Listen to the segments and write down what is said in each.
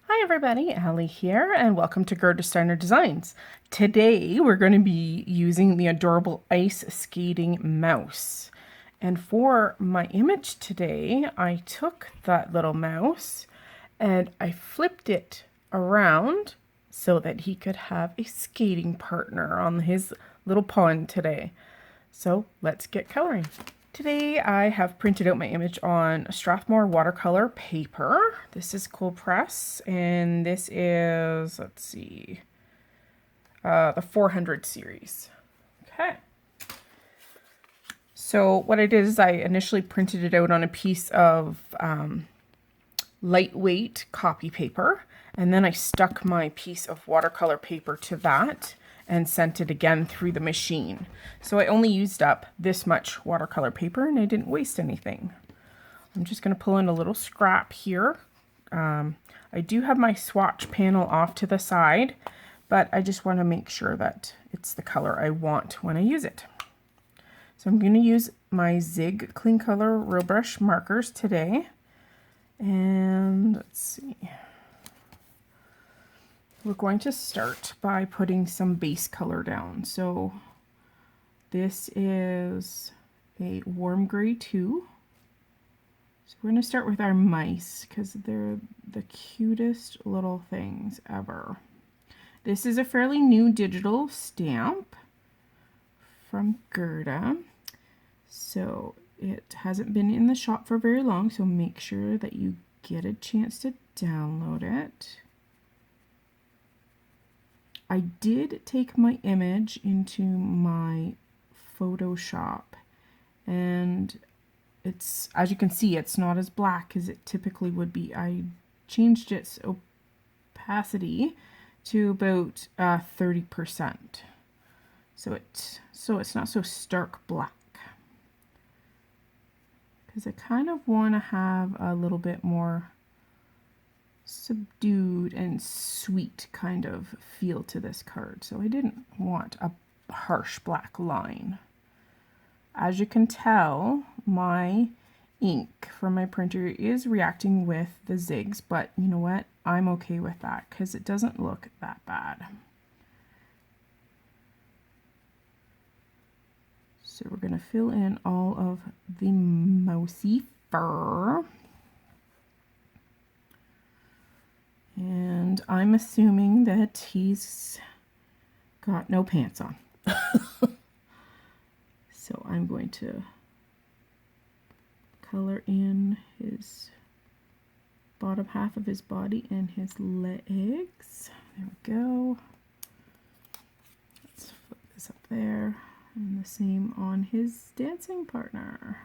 Hi everybody, Allie here, and welcome to Gerda Steiner Designs. Today we're going to be using the adorable ice skating mouse. And for my image today, I took that little mouse and I flipped it around so that he could have a skating partner on his little pond today. So let's get coloring. Today I have printed out my image on Strathmore watercolor paper. This is cold press, and this is, let's see, the 400 series. Okay. So what I did is I initially printed it out on a piece of lightweight copy paper, and then I stuck my piece of watercolor paper to that and sent it again through the machine. So I only used up this much watercolor paper and I didn't waste anything. I'm just going to pull in a little scrap here. I do have my swatch panel off to the side, but I just want to make sure that it's the color I want when I use it. So I'm going to use my ZIG Clean Color Brush Markers today. And let's see. We're going to start by putting some base color down. So this is a warm gray 2. So we're going to start with our mice because they're the cutest little things ever. This is a fairly new digital stamp from Gerda. So it hasn't been in the shop for very long, so make sure that you get a chance to download it. I did take my image into my Photoshop, and it's, as you can see, it's not as black as it typically would be. I changed its opacity to about 30%. So it's not so stark black. Because I kind of want to have a little bit more subdued and sweet kind of feel to this card. So I didn't want a harsh black line. As you can tell, my ink from my printer is reacting with the zigs, but you know what? I'm okay with that because it doesn't look that bad. So we're going to fill in all of the mousy fur. And I'm assuming that he's got no pants on. So I'm going to color in his bottom half of his body and his legs. There we go. Let's flip this up there. And the same on his dancing partner.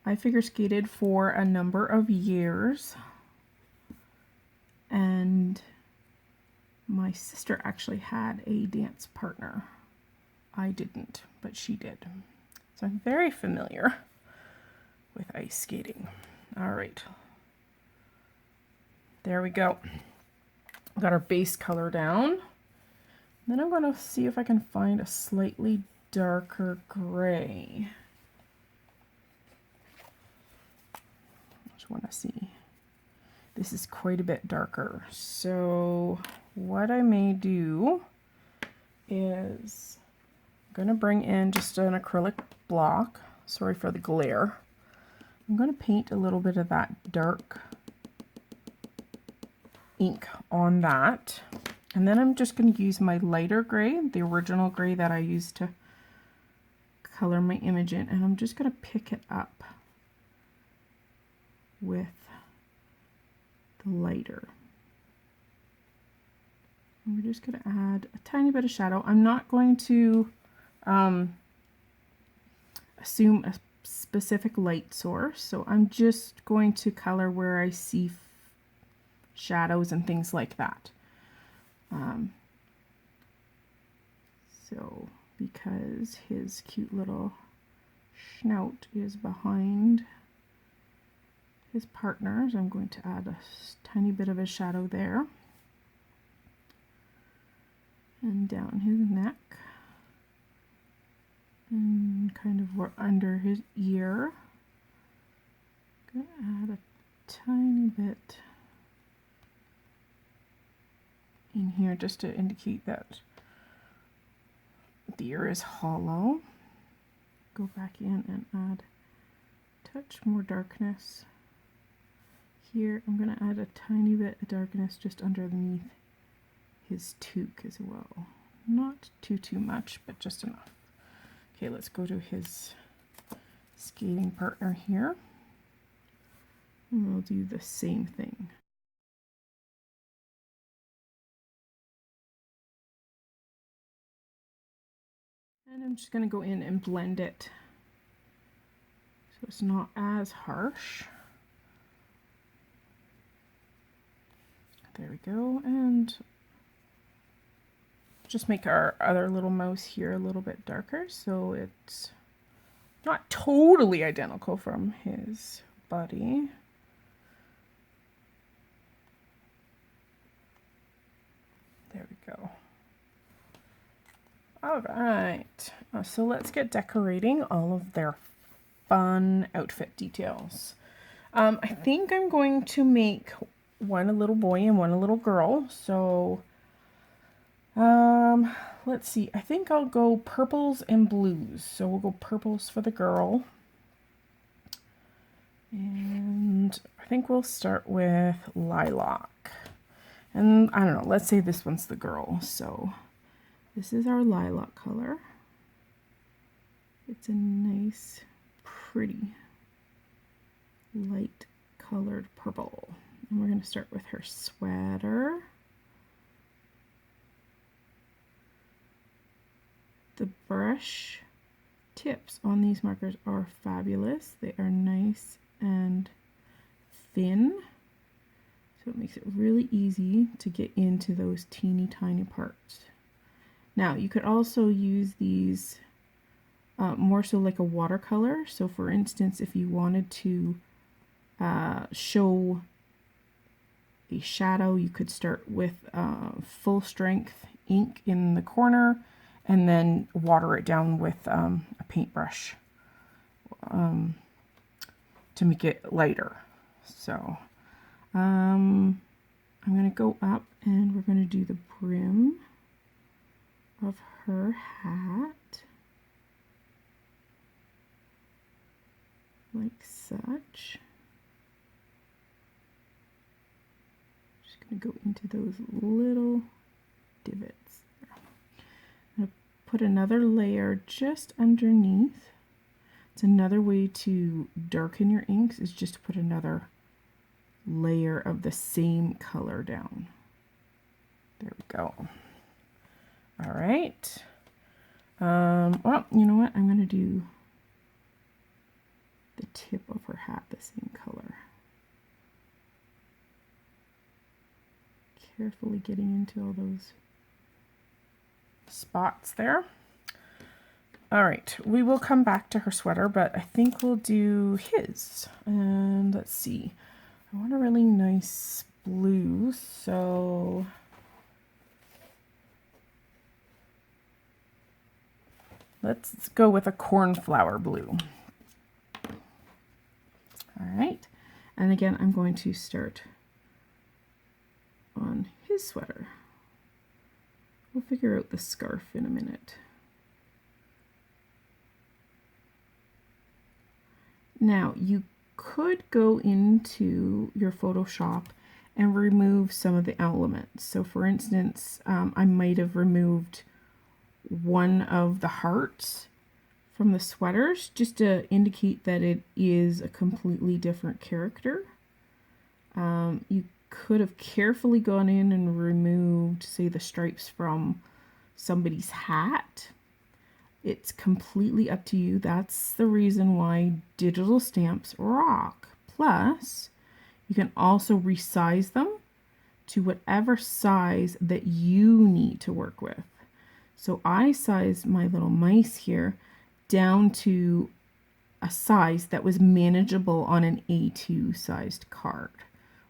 I figure skated for a number of years, and my sister actually had a dance partner. I didn't, but she did. So I'm very familiar with ice skating. All right. There we go. We got our base color down. Then I'm going to see if I can find a slightly darker gray. Want to see. This is quite a bit darker. So what I may do is I'm going to bring in just an acrylic block. Sorry for the glare. I'm going to paint a little bit of that dark ink on that. And then I'm just going to use my lighter gray, the original gray that I used to color my image in, and I'm just going to pick it up with the lighter. And we're just going to add a tiny bit of shadow. I'm not going to assume a specific light source, so I'm just going to color where I see shadows and things like that. So because his cute little snout is behind his partners, I'm going to add a tiny bit of a shadow there. And down his neck. And kind of under his ear. I'm going to add tiny bit in here just to indicate that the ear is hollow. Go back in and add a touch more darkness. Here I'm going to add a tiny bit of darkness just underneath his toque as well. Not too much, but just enough. Okay, let's go to his skating partner here. And we'll do the same thing. And I'm just going to go in and blend it so it's not as harsh. There we go. And just make our other little mouse here a little bit darker so it's not totally identical from his body. There we go. All right, so let's get decorating all of their fun outfit details. I think I'm going to make one a little boy and one a little girl. So let's see, I think I'll go purples and blues. So we'll go purples for the girl. And I think we'll start with lilac. And I don't know, let's say this one's the girl. So this is our lilac color. It's a nice, pretty, light colored purple. And we're going to start with her sweater. The brush tips on these markers are fabulous. They are nice and thin, so it makes it really easy to get into those teeny tiny parts. Now you could also use these more so like a watercolor. So for instance, if you wanted to show a shadow, you could start with full strength ink in the corner and then water it down with a paintbrush to make it lighter. So I'm going to go up and we're going to do the brim of her hat like such. Just going to go into those little divots. I'm going to put another layer just underneath. It's another way to darken your inks is just to put another layer of the same color down. There we go. All right. Well, you know what? I'm going to do the tip of her hat the same color. Carefully getting into all those spots there. All right, we will come back to her sweater, but I think we'll do his. And let's see. I want a really nice blue, so let's go with a cornflower blue. All right, and again, I'm going to start on his sweater. We'll figure out the scarf in a minute. Now, you could go into your Photoshop and remove some of the elements. So for instance, I might have removed one of the hearts from the sweaters just to indicate that it is a completely different character. You could have carefully gone in and removed, say, the stripes from somebody's hat. It's completely up to you. That's the reason why digital stamps rock. Plus, you can also resize them to whatever size that you need to work with. So I sized my little mice here down to a size that was manageable on an A2 sized card,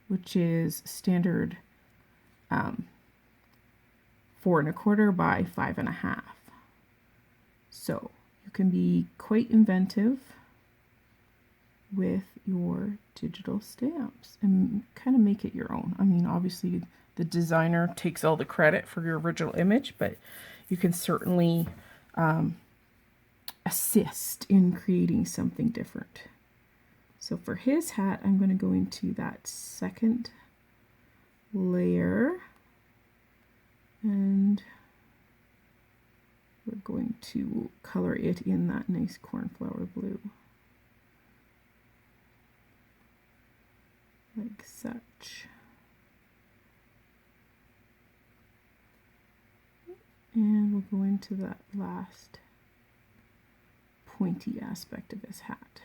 which is standard 4 1/4 by 5 1/2. So you can be quite inventive with your digital stamps and kind of make it your own. I mean, obviously the designer takes all the credit for your original image, but you can certainly assist in creating something different. So for his hat, I'm going to go into that second layer, and we're going to color it in that nice cornflower blue, like such. And we'll go into that last pointy aspect of his hat.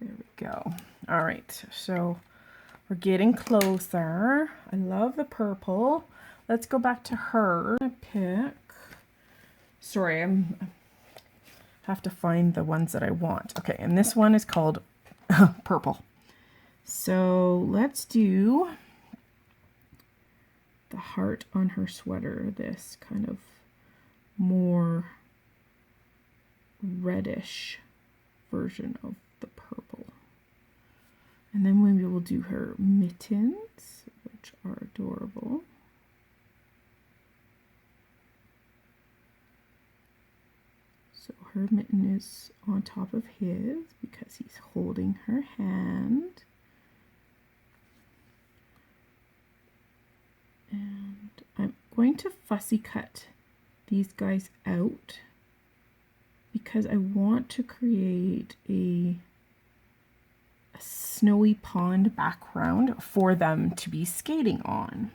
There we go. All right, so we're getting closer. I love the purple. Let's go back to her. Pick. Sorry, I have to find the ones that I want. Okay, and this one is called purple. So let's do the heart on her sweater, this kind of more reddish version of the purple. And then maybe we'll do her mittens, which are adorable. So her mitten is on top of his because he's holding her hand. And I'm going to fussy cut these guys out because I want to create a snowy pond background for them to be skating on.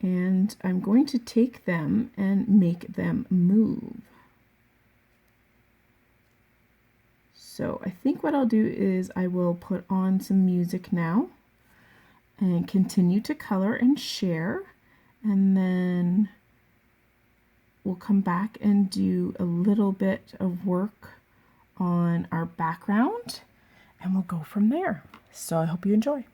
And I'm going to take them and make them move. So I think what I'll do is I will put on some music now and continue to color and share, and then we'll come back and do a little bit of work on our background and we'll go from there. So I hope you enjoy.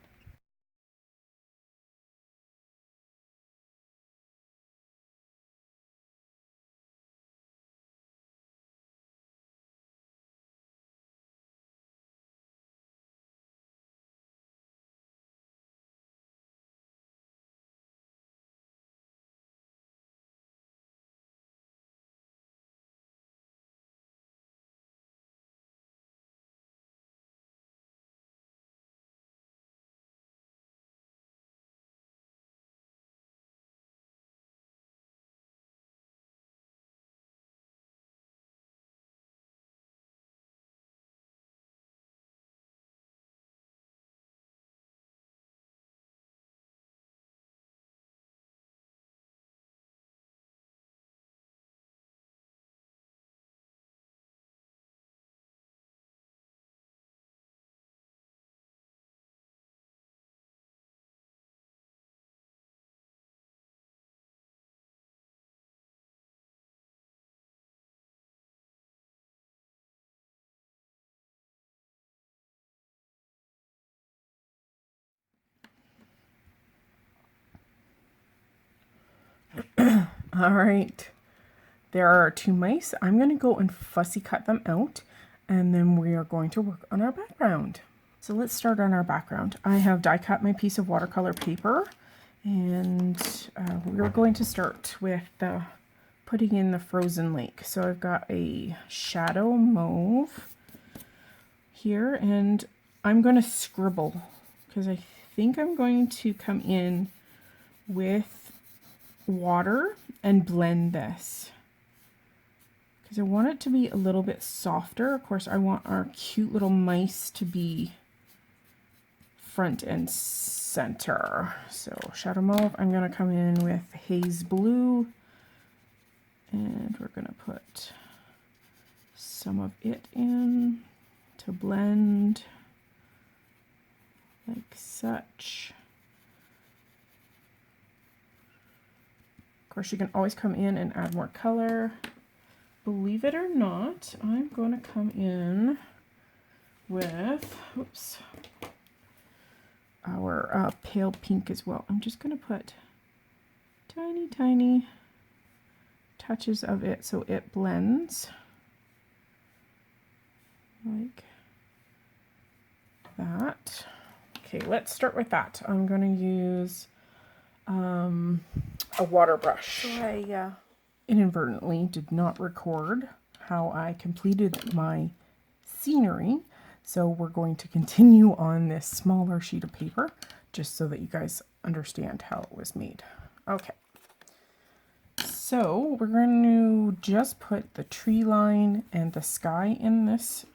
All right, there are 2 mice. I'm going to go and fussy cut them out, and then we are going to work on our background. So let's start on our background. I have die cut my piece of watercolor paper, and we're going to start with putting in the frozen lake. So I've got a shadow mauve here, and I'm going to scribble because I think I'm going to come in with water and blend this because I want it to be a little bit softer. Of course, I want our cute little mice to be front and center. So shadow mauve, I'm going to come in with haze blue, and we're going to put some of it in to blend like such. Of course, you can always come in and add more color. Believe it or not, I'm going to come in with, oops, our pale pink as well. I'm just going to put tiny, tiny touches of it so it blends. like that. Okay, let's start with that. I'm going to use a water brush. So I inadvertently did not record how I completed my scenery. So we're going to continue on this smaller sheet of paper just so that you guys understand how it was made. Okay. So we're going to just put the tree line and the sky in this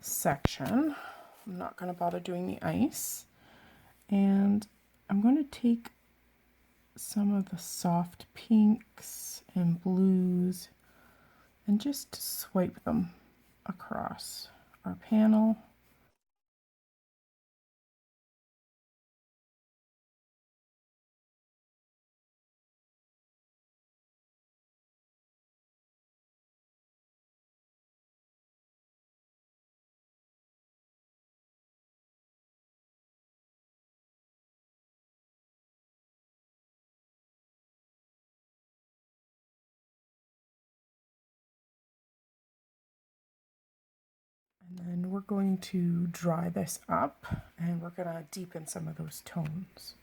section. I'm not going to bother doing the ice. And I'm going to take some of the soft pinks and blues and just swipe them across our panel. And then we're going to dry this up and we're going to deepen some of those tones.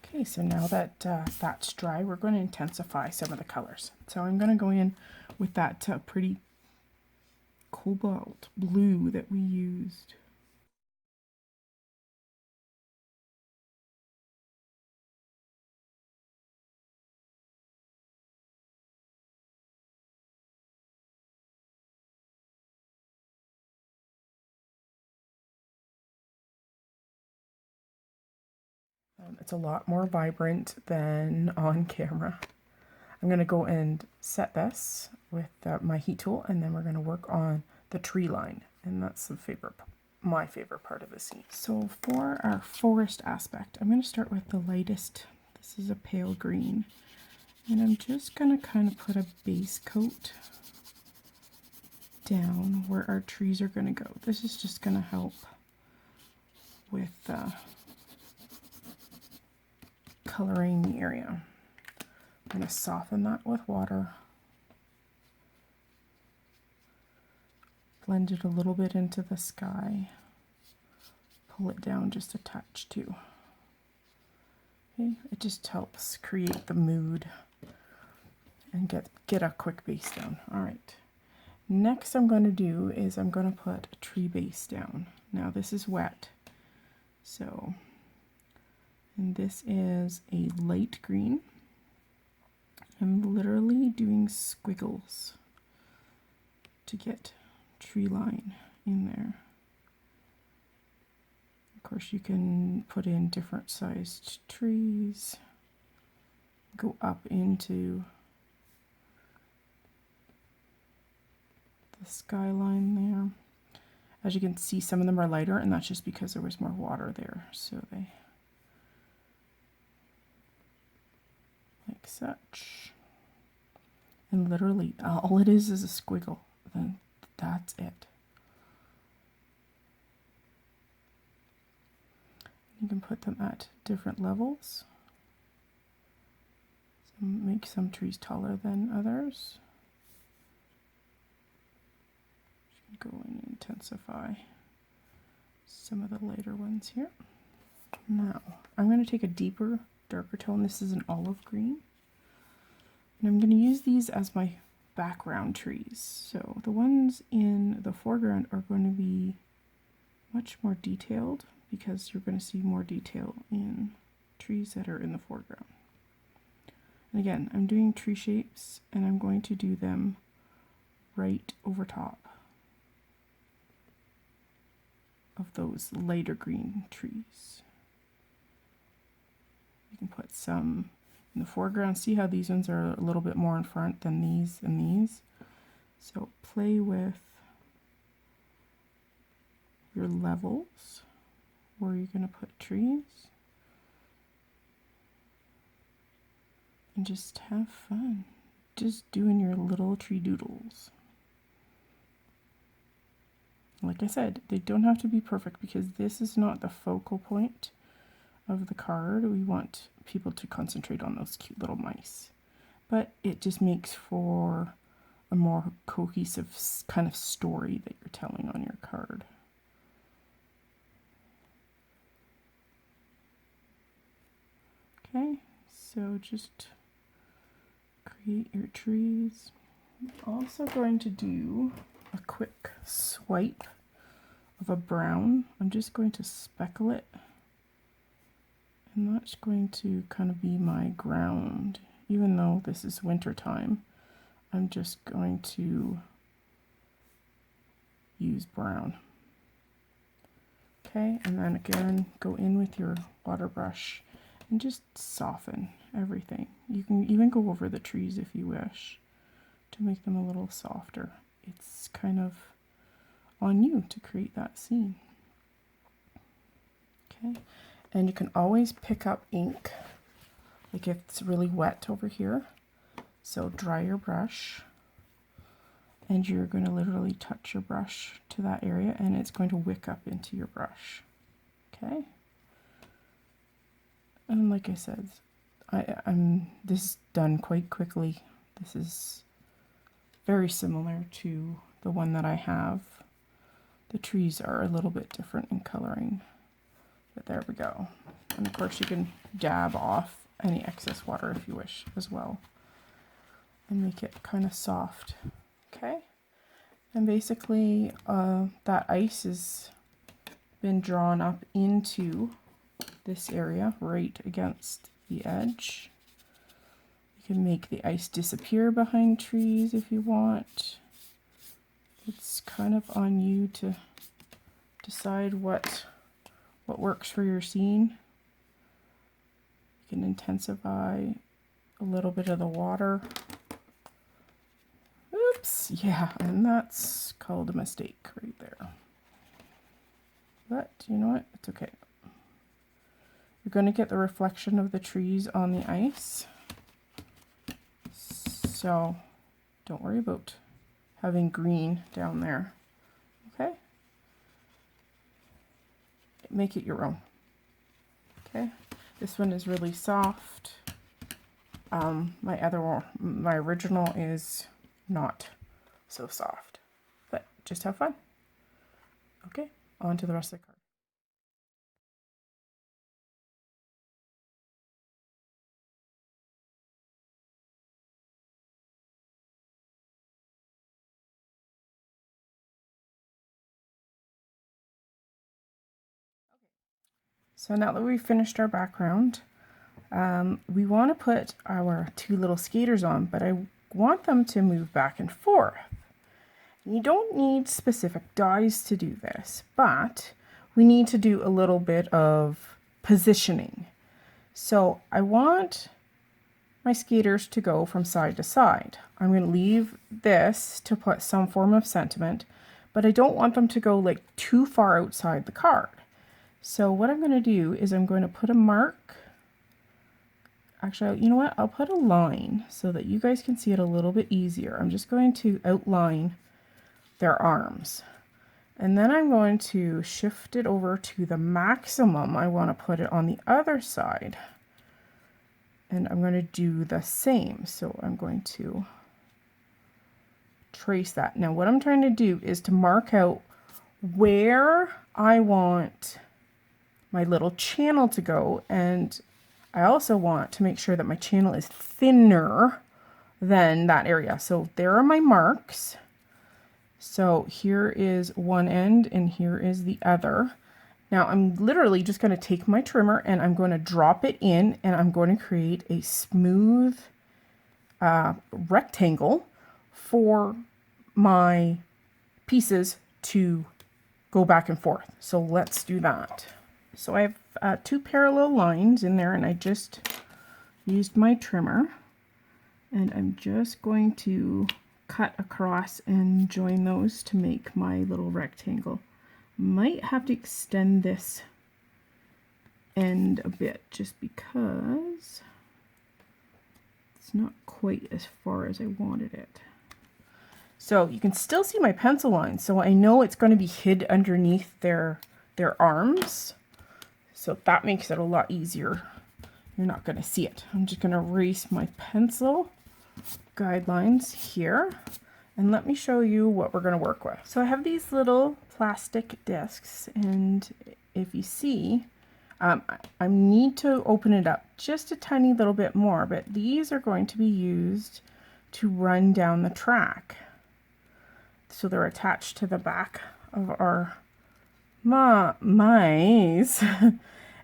Okay, so now that that's dry, we're going to intensify some of the colors. So I'm going to go in with that pretty cobalt blue that we used. It's a lot more vibrant than on camera. I'm going to go and set this with my heat tool, and then we're going to work on the tree line, and that's my favorite part of the scene. So for our forest aspect, I'm going to start with the lightest. This is a pale green, and I'm just going to kind of put a base coat down where our trees are going to go. This is just going to help with coloring the area. I'm going to soften that with water. Blend it a little bit into the sky. Pull it down just a touch too. Okay, it just helps create the mood and get a quick base down. All right. Next I'm going to do is I'm going to put a tree base down. Now this is wet. So, and this is a light green. I'm literally doing squiggles to get tree line in there. Of course, you can put in different sized trees, go up into the skyline there. As you can see, some of them are lighter, and that's just because there was more water there, so they like such. And literally, all it is a squiggle. Then that's it. You can put them at different levels. So make some trees taller than others. Go in and intensify some of the lighter ones here. Now, I'm going to take a deeper, darker tone. This is an olive green. And I'm going to use these as my background trees. So the ones in the foreground are going to be much more detailed because you're going to see more detail in trees that are in the foreground. And again, I'm doing tree shapes and I'm going to do them right over top of those lighter green trees. You can put some in the foreground. See how these ones are a little bit more in front than these and these. So play with your levels where you're going to put trees. And just have fun. Just doing your little tree doodles. Like I said, they don't have to be perfect because this is not the focal point of the card. We want people to concentrate on those cute little mice. But it just makes for a more cohesive kind of story that you're telling on your card. Okay, so just create your trees. I'm also going to do a quick swipe of a brown. I'm just going to speckle it, and that's going to kind of be my ground. Even though this is winter time, I'm just going to use brown. Okay, and then again, go in with your water brush and just soften everything. You can even go over the trees if you wish to make them a little softer. It's kind of on you to create that scene. Okay, and you can always pick up ink, like if it's really wet over here. So dry your brush, and you're going to literally touch your brush to that area, and it's going to wick up into your brush. Okay. And like I said, this is done quite quickly. This is very similar to the one that I have. The trees are a little bit different in coloring, but there we go. And of course you can dab off any excess water if you wish as well, and make it kind of soft. Okay, and basically that ice has been drawn up into this area right against the edge. You can make the ice disappear behind trees if you want. It's kind of on you to decide what works for your scene. You can intensify a little bit of the water. Oops, yeah, and that's called a mistake right there. But you know what? It's okay. You're going to get the reflection of the trees on the ice. So don't worry about having green down there. Okay? Make it your own. Okay? This one is really soft. My original is not so soft. But just have fun. Okay, on to the rest of the card. So now that we've finished our background, we want to put our two little skaters on, but I want them to move back and forth. You don't need specific dyes to do this, but we need to do a little bit of positioning. So I want my skaters to go from side to side. I'm going to leave this to put some form of sentiment, but I don't want them to go like too far outside the card. So what I'm going to do is I'm going to put a mark. Actually, you know what? I'll put a line so that you guys can see it a little bit easier. I'm just going to outline their arms. And then I'm going to shift it over to the maximum. I want to put it on the other side. And I'm going to do the same. So I'm going to trace that. Now what I'm trying to do is to mark out where I want my little channel to go, and I also want to make sure that my channel is thinner than that area. So there are my marks. So here is one end and here is the other. Now I'm literally just going to take my trimmer and I'm going to drop it in, and I'm going to create a smooth rectangle for my pieces to go back and forth. So let's do that. So I have two parallel lines in there, and I just used my trimmer, and I'm just going to cut across and join those to make my little rectangle. Might have to extend this end a bit just because it's not quite as far as I wanted it. So you can still see my pencil lines, so I know it's going to be hid underneath their arms. So that makes it a lot easier. You're not going to see it. I'm just going to erase my pencil guidelines here. And let me show you what we're going to work with. So I have these little plastic discs, and if you see, I need to open it up just a tiny little bit more, but these are going to be used to run down the track. So they're attached to the back of our mice,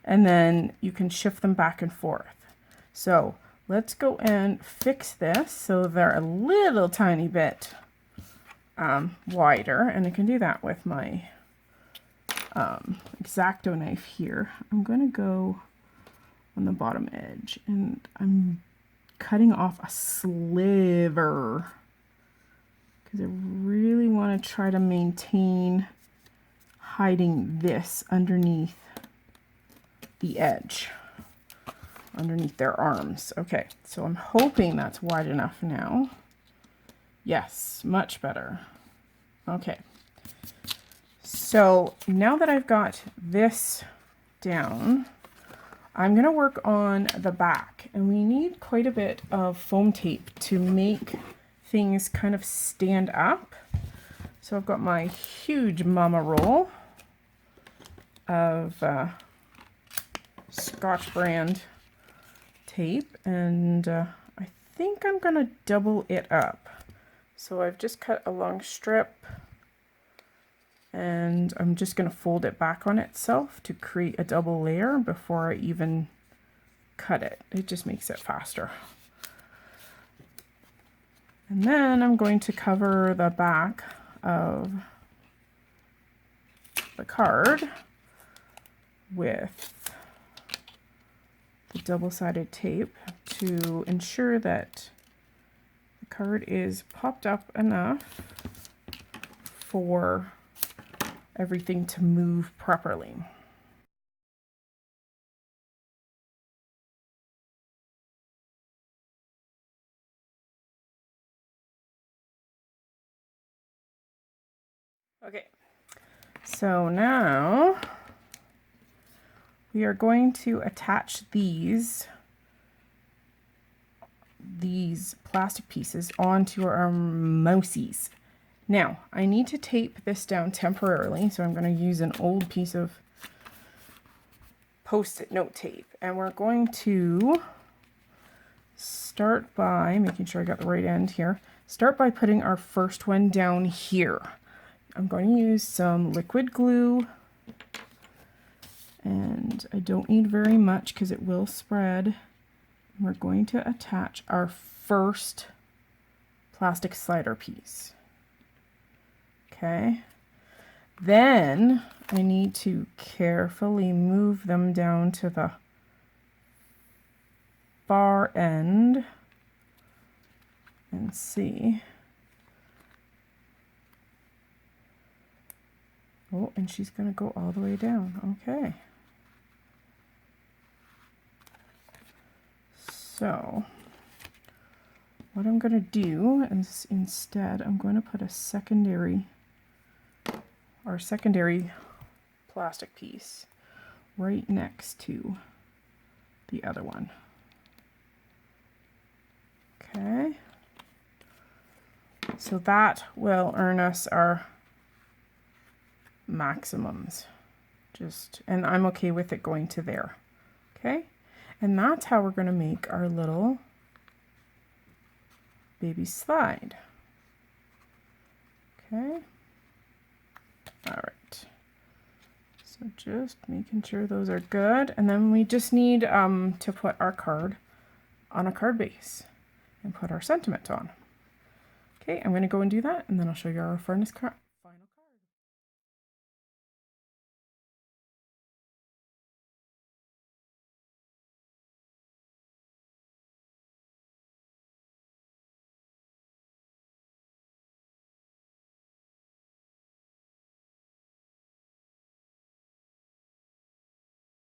and then you can shift them back and forth. So let's go and fix this so they're a little tiny bit wider, and I can do that with my X-Acto knife here. I'm going to go on the bottom edge, and I'm cutting off a sliver because I really want to try to maintain hiding this underneath the edge, underneath their arms. Okay, so I'm hoping that's wide enough now. Yes, much better. Okay, so now that I've got this down, I'm going to work on the back, and we need quite a bit of foam tape to make things kind of stand up. So I've got my huge mama roll of Scotch brand tape, and I think I'm going to double it up. So I've just cut a long strip, and I'm just going to fold it back on itself to create a double layer before I even cut it. It just makes it faster. And then I'm going to cover the back of the card with the double-sided tape to ensure that the card is popped up enough for everything to move properly. Okay, so now we are going to attach these plastic pieces onto our mousies. Now, I need to tape this down temporarily, so I'm going to use an old piece of Post-it note tape, and we're going to start by making sure I got the right end here. Start by putting our first one down here. I'm going to use some liquid glue, and I don't need very much because it will spread. We're going to attach our first plastic slider piece. Okay, then I need to carefully move them down to the far end and see. Oh, and she's going to go all the way down. Okay. So what I'm going to do is instead I'm going to put a secondary plastic piece right next to the other one. Okay. So that will earn us our maximums. And I'm okay with it going to there. Okay. And that's how we're going to make our little baby slide. Okay. All right. So just making sure those are good. And then we just need to put our card on a card base and put our sentiment on. Okay, I'm going to go and do that, and then I'll show you our